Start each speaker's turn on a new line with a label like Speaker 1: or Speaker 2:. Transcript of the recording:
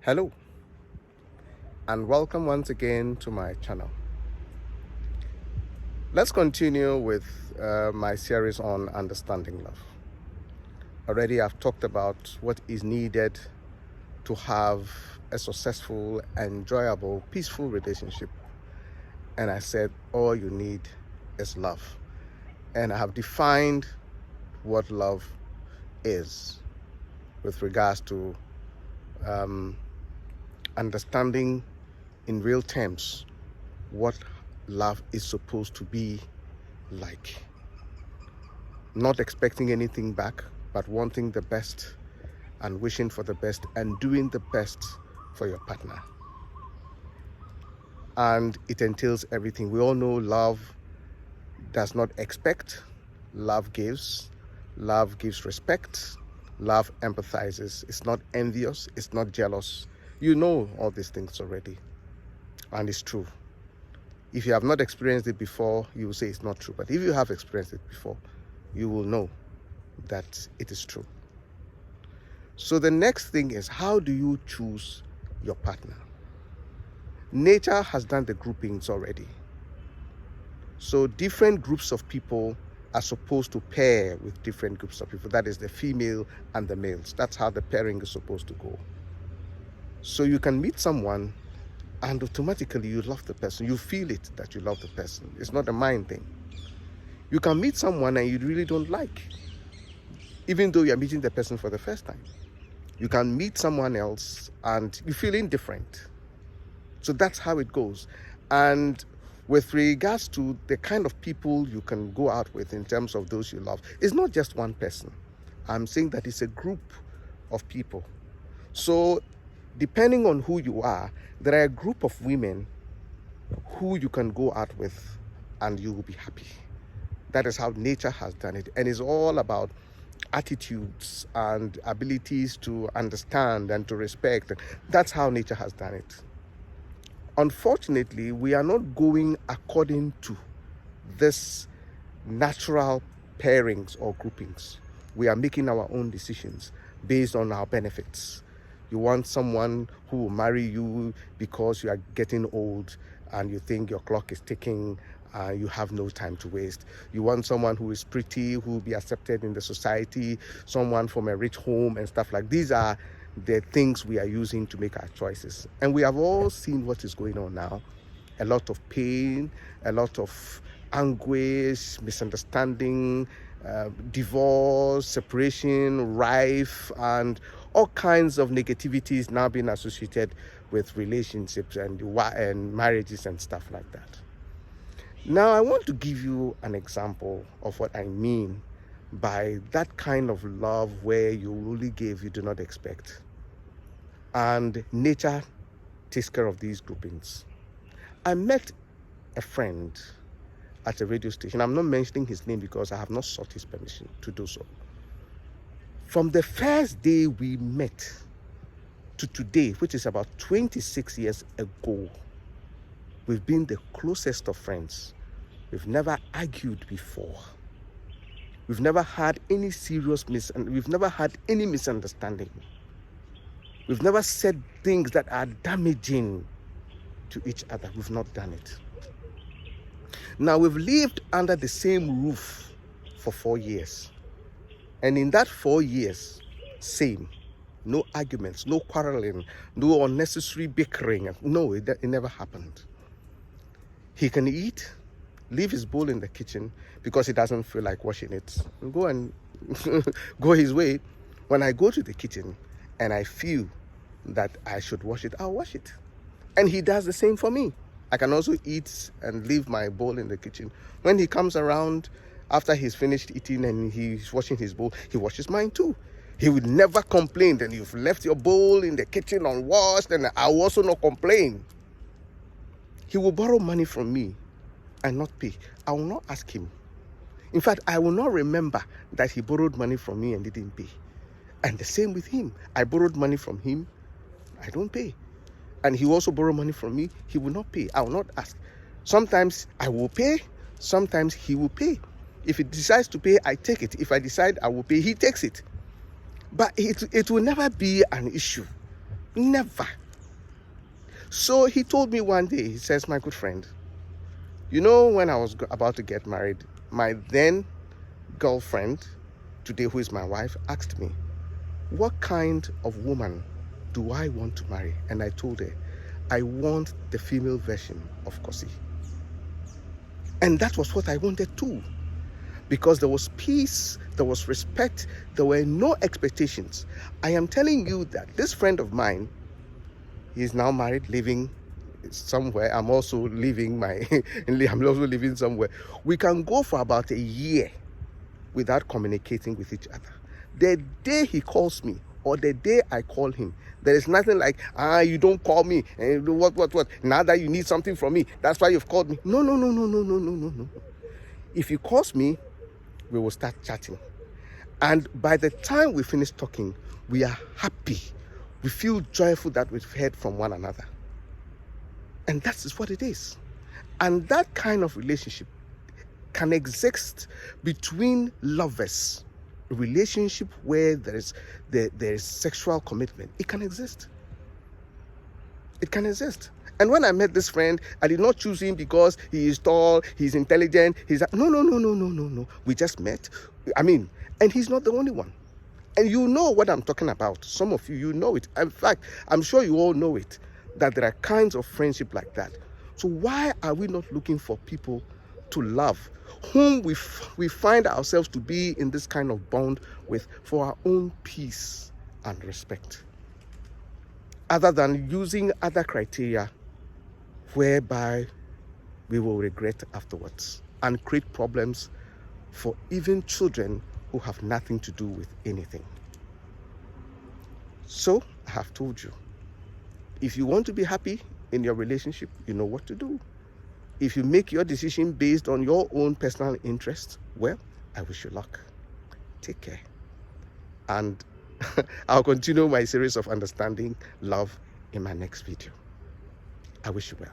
Speaker 1: Hello and welcome once again to my channel. Let's continue with my series on understanding love. Already I've talked about what is needed to have a successful, enjoyable, peaceful relationship. And I said all you need is love. And I have defined what love is with regards to understanding in real terms what love is supposed to be like. Not expecting anything back, but wanting the best and wishing for the best and doing the best for your partner. And it entails everything. We all know love does not expect, love gives respect, love empathizes, it's not envious, it's not jealous. You know all these things already, and it's true. If you have not experienced it before, you will say it's not true. But if you have experienced it before, you will know that it is true. So the next thing is, how do you choose your partner? Nature has done the groupings already. So different groups of people are supposed to pair with different groups of people. That is the female and the males. That's how the pairing is supposed to go. So you can meet someone and automatically you love the person. You feel it that you love the person. It's not a mind thing. You can meet someone and you really don't like, even though you're meeting the person for the first time. You can meet someone else and you feel indifferent. So that's how it goes. And with regards to the kind of people you can go out with in terms of those you love, it's not just one person. I'm saying that it's a group of people. So depending on who you are, there are a group of women who you can go out with and you will be happy. That is how nature has done it. And it's all about attitudes and abilities to understand and to respect. That's how nature has done it. Unfortunately, we are not going according to this natural pairings or groupings. We are making our own decisions based on our benefits. You want someone who will marry you because you are getting old and you think your clock is ticking, you have no time to waste. You want someone who is pretty, who will be accepted in the society, someone from a rich home and stuff like these are the things we are using to make our choices. And we have all seen what is going on now. A lot of pain, a lot of anguish, misunderstanding, divorce, separation, rife, and all kinds of negativities now being associated with relationships and marriages and stuff like that. Now, I want to give you an example of what I mean by that kind of love where you only give, you do not expect. And nature takes care of these groupings. I met a friend at a radio station. I'm not mentioning his name because I have not sought his permission to do so. From the first day we met to today, which is about 26 years ago, we've been the closest of friends. We've never argued before. We've never had any we've never had any misunderstanding. We've never said things that are damaging to each other. We've not done it. Now, we've lived under the same roof for 4 years. And in that 4 years, same. No arguments, no quarreling, no unnecessary bickering. No, it never happened. He can eat, leave his bowl in the kitchen because he doesn't feel like washing it. Go and go his way. When I go to the kitchen and I feel that I should wash it, I'll wash it. And he does the same for me. I can also eat and leave my bowl in the kitchen. When he comes around after he's finished eating and he's washing his bowl, he washes mine too. He would never complain that you've left your bowl in the kitchen unwashed, and I will also not complain. He will borrow money from me and not pay. I will not ask him. In fact, I will not remember that he borrowed money from me and didn't pay. And the same with him. I borrowed money from him, I don't pay. And he also borrowed money from me, he will not pay. I will not ask. Sometimes I will pay, sometimes he will pay. If he decides to pay, I take it. If I decide I will pay, he takes it. But it will never be an issue Never. So he told me one day, he says, my good friend, you know, when I was about to get married, my then girlfriend, today who is my wife, asked me, what kind of woman do I want to marry? And I told her, I want the female version of Kosi. And that was what I wanted too. Because there was peace, there was respect, there were no expectations. I am telling you that this friend of mine, he is now married, living somewhere. I'm also living somewhere. We can go for about a year without communicating with each other. The day he calls me or the day I call him, there is nothing like, you don't call me, and what? Now that you need something from me, that's why you've called me. No. If he calls me, we will start chatting. And by the time we finish talking, we are happy. We feel joyful that we've heard from one another. And that is what it is. And that kind of relationship can exist between lovers. A relationship where there is sexual commitment. It can exist. It can exist. And when I met this friend, I did not choose him because he is tall, he's intelligent, no. We just met. And he's not the only one. And you know what I'm talking about. Some of you know it. In fact, I'm sure you all know it, that there are kinds of friendship like that. So why are we not looking for people to love, whom we find ourselves to be in this kind of bond with, for our own peace and respect, other than using other criteria whereby we will regret afterwards and create problems for even children who have nothing to do with anything. So I have told you, if you want to be happy in your relationship, you know what to do. If you make your decision based on your own personal interest, well, I wish you luck. Take care. And I'll continue my series of understanding love in my next video. I wish you well.